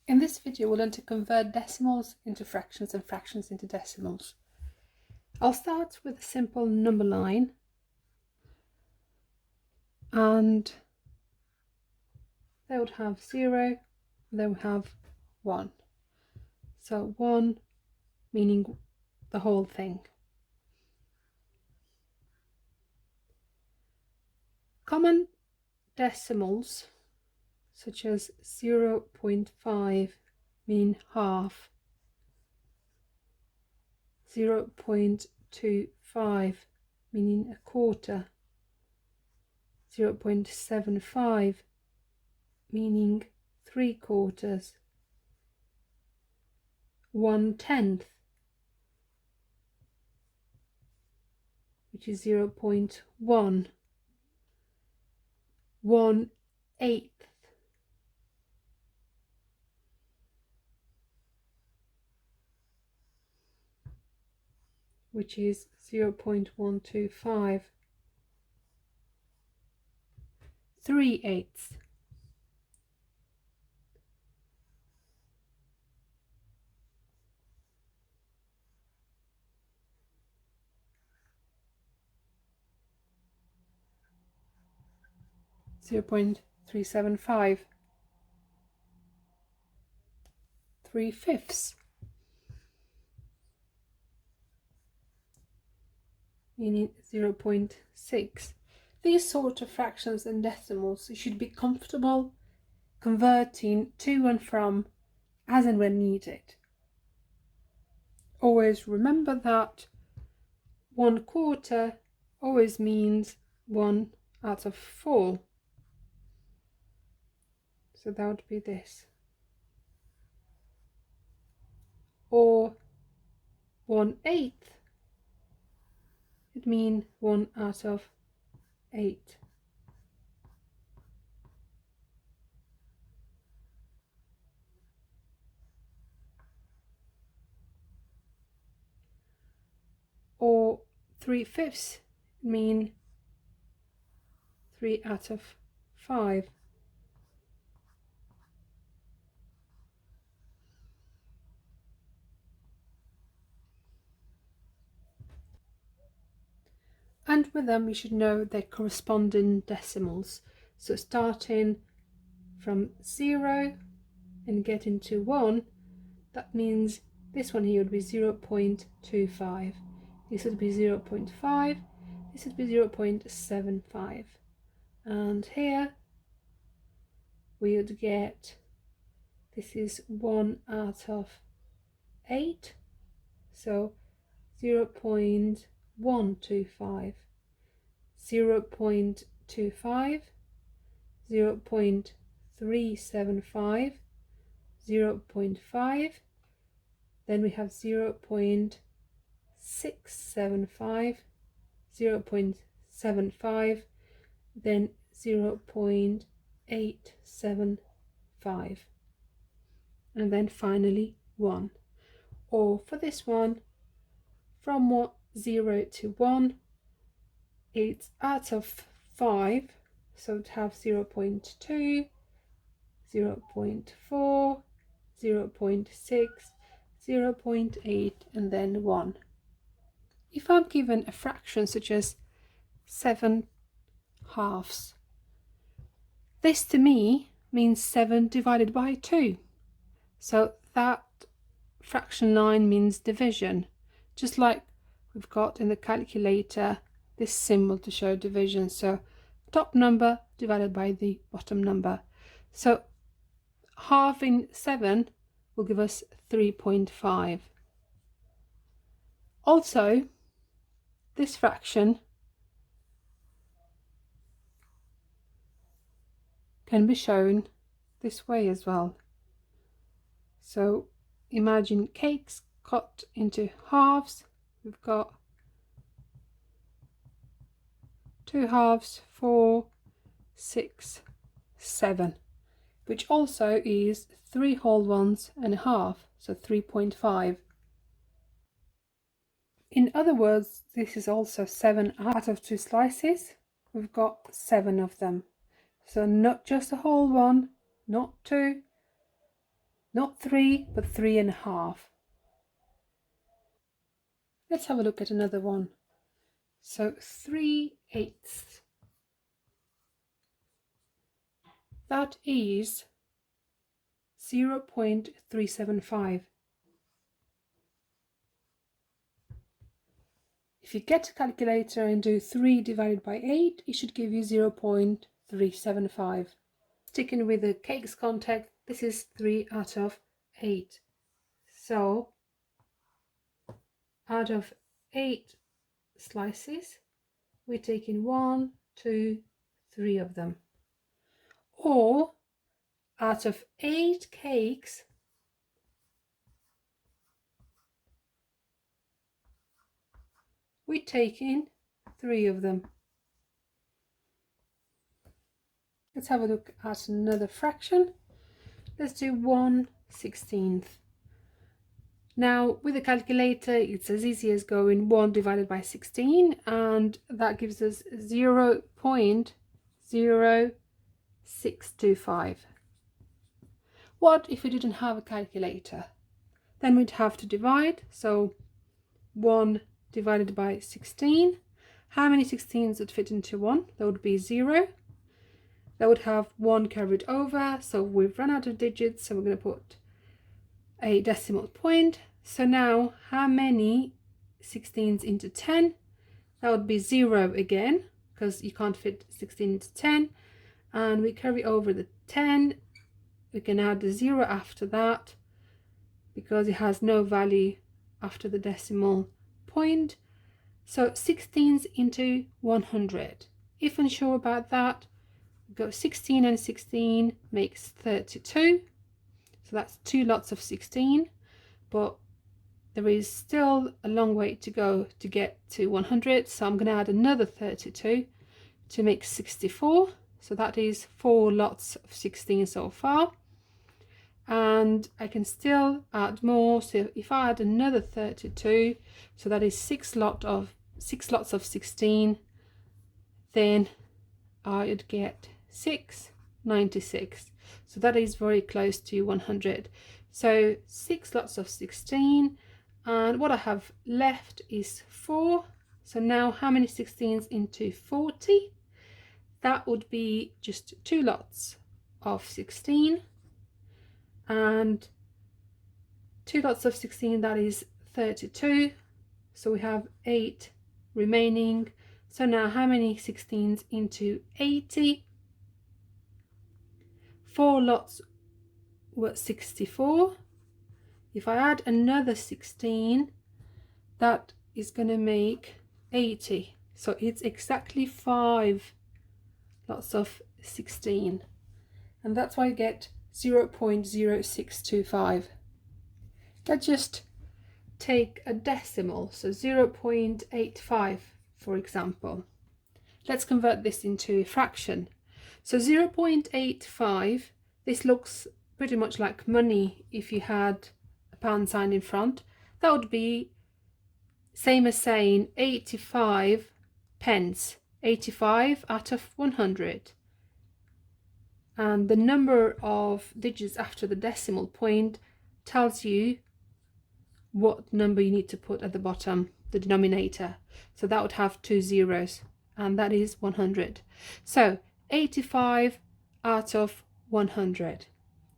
In this video, we'll learn to convert decimals into fractions and fractions into decimals. I'll start with a simple number line, and they would have 0, they would have 1. So 1 meaning the whole thing. Common decimals such as 0.5 meaning half, 0.25 meaning a quarter, 0.75 meaning 3/4, 1/10, which is 0.1, 1/8, which is 0.125, 3/8, 0.375, 3/5, meaning 0.6. These sort of fractions and decimals you should be comfortable converting to and from as and when needed. Always remember that 1/4 always means 1/4. So that would be this. Or 1/8, it means 1/8. Or 3/5 mean 3/5. And with them we should know their corresponding decimals. So starting from 0 and getting to 1, that means this one here would be 0.25, this would be 0.5, this would be 0.75, and here we would get, this is 1/8, so 0.125, 0.25, 0.375, 0.5, then we have 0.675, 0.75, then 0.875, and then finally 1. Or for this one, from 0 to 1, it's out of 5, so it have 0.2, 0.4, 0.6, 0.8, and then 1. If I'm given a fraction such as 7/2, this to me means 7 divided by 2. So that fraction line means division, just like we've got in the calculator this symbol to show division. So top number divided by the bottom number. So halving 7 will give us 3.5. Also, this fraction can be shown this way as well. So imagine cakes cut into halves. We've got 2 halves, 4, 6, 7, which also is 3 whole ones and a half, so 3.5. In other words, this is also 7 out of 2 slices. We've got 7 of them. So not just a whole one, not 2, Not 3, but 3.5. Let's have a look at another one. So 3/8. That is 0.375. If you get a calculator and do 3 divided by 8, it should give you 0.375. Sticking with the cakes context, this is 3 out of 8. So out of 8 slices, we're taking 1, 2, 3 of them. Or out of 8 cakes, we're taking 3 of them. Let's have a look at another fraction. Let's do 1/16. Now with the calculator, it's as easy as going 1 divided by 16, and that gives us 0.0625. What if we didn't have a calculator? Then we'd have to divide. So 1 divided by 16. How many 16s would fit into 1? That would be 0. That would have 1 carried over. So we've run out of digits, so we're going to put a decimal point. So now how many 16s into 10? That would be 0 again, because you can't fit 16 into 10. And we carry over the 10. We can add the 0 after that, because it has no value after the decimal point. So 16s into 100. If unsure about that, go 16 and 16 makes 32. So that's 2 lots of 16, but there is still a long way to go to get to 100. So I'm going to add another 32 to make 64. So that is 4 lots of 16 so far. And I can still add more. So if I add another 32, so that is 6 lots of 16, then I'd get 696. So that is very close to 100. So 6 lots of 16, and what I have left is 4. So now how many 16s into 40? That would be just 2 lots of 16, and 2 lots of 16, that is 32. So we have 8 remaining. So now how many 16s into 80? 4 lots were 64. If I add another 16, that is going to make 80. So it's exactly 5 lots of 16. And that's why I get 0.0625. Let's just take a decimal, so 0.85 for example. Let's convert this into a fraction. So 0.85, this looks pretty much like money if you had a pound sign in front. That would be same as saying 85 pence, 85 out of 100. And the number of digits after the decimal point tells you what number you need to put at the bottom, the denominator. So that would have 2 zeros, and that is 100. So 85 out of 100.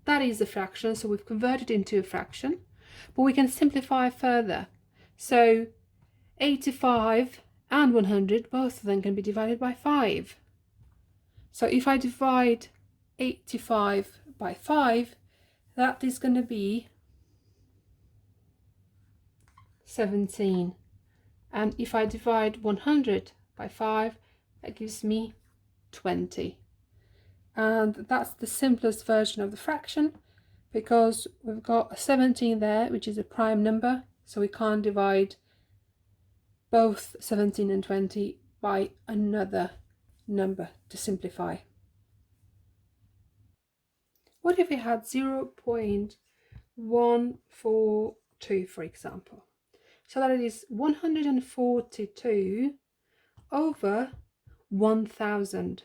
That is a fraction, so we've converted into a fraction, but we can simplify further. So 85 and 100, both of them can be divided by 5. So if I divide 85 by 5, that is going to be 17. And if I divide 100 by 5, that gives me 20. And that's the simplest version of the fraction, because we've got a 17 there, which is a prime number, so we can't divide both 17 and 20 by another number to simplify. What if we had 0.142, for example? So that is 142 over 1000.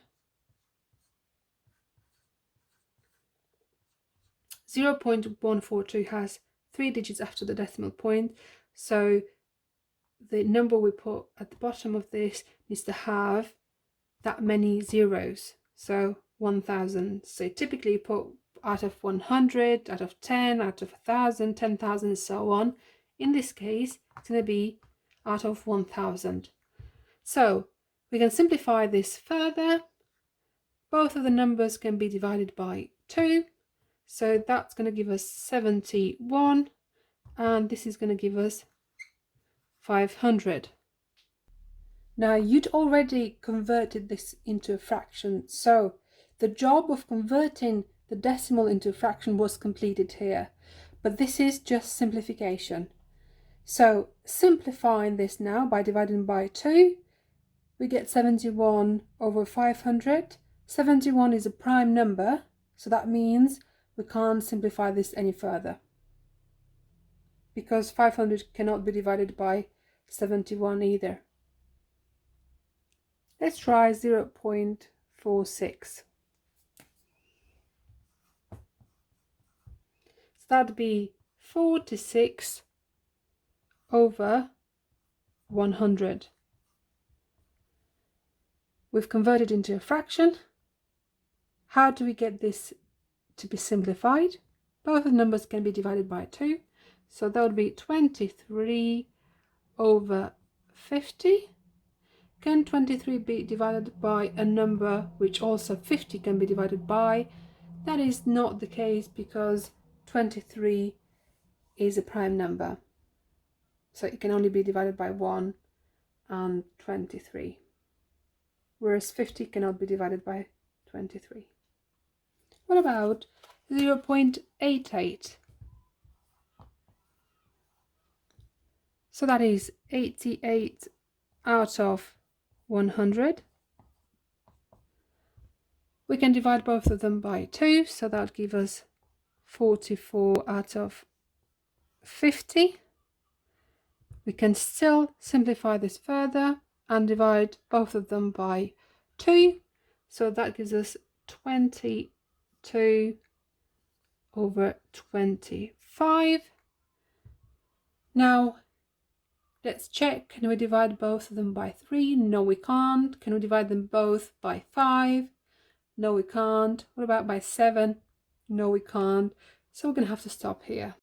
0.142 has 3 digits after the decimal point, so the number we put at the bottom of this needs to have that many zeros, so 1000. So typically you put out of 100, out of 10, out of 1000, 10,000, and so on. In this case, it's going to be out of 1000. So we can simplify this further. Both of the numbers can be divided by 2. So that's going to give us 71. And this is going to give us 500. Now you'd already converted this into a fraction, so the job of converting the decimal into a fraction was completed here, but this is just simplification. So simplifying this now by dividing by 2, we get 71 over 500. 71 is a prime number, so that means we can't simplify this any further, because 500 cannot be divided by 71 either. Let's try 0.46. So that'd be 46 over 100. We've converted into a fraction. How do we get this to be simplified? Both of the numbers can be divided by 2. So that would be 23 over 50. Can 23 be divided by a number which also 50 can be divided by? That is not the case, because 23 is a prime number. So it can only be divided by 1 and 23. Whereas 50 cannot be divided by 23. What about 0.88? So that is 88 out of 100. We can divide both of them by 2, so that would give us 44 out of 50. We can still simplify this further and divide both of them by 2, so that gives us 22 over 25. Now let's check, can we divide both of them by 3? No, we can't. Can we divide them both by 5? No, we can't. What about by 7? No, we can't. So we're going to have to stop here.